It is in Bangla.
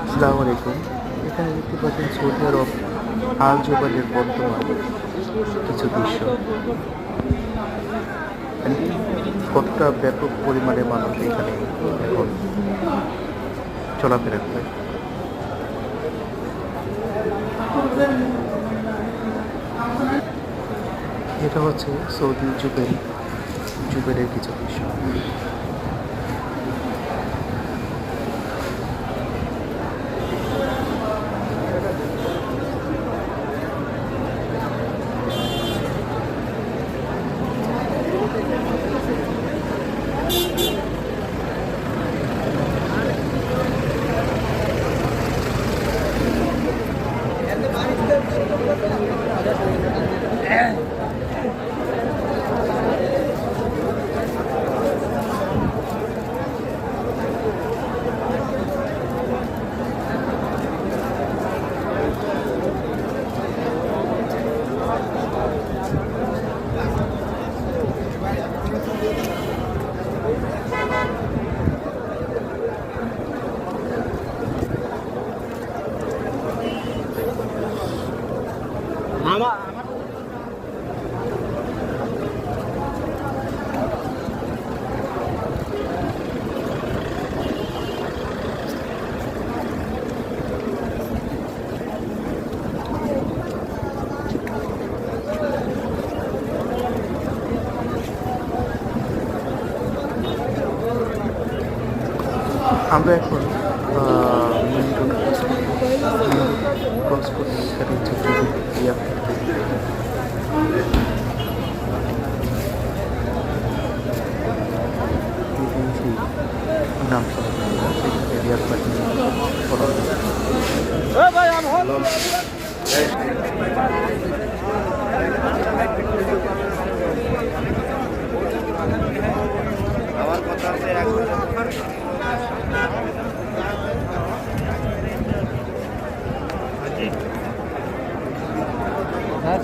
আসসালামু আলাইকুম। এখানে দেখতে পাচ্ছেন সৌদি আরব আল জুবাইলের বর্তমান কিছু দৃশ্য। And কতটা ব্যাপক পরিমাণে মানুষ এখানে এখন চলাফেরা করে। এটা হচ্ছে সৌদি জুবেলের কিছু দৃশ্য। আমরা এখন মেন রোড ক্রস করতে এখানে হচ্ছে নাম রিয়াদ পার্টি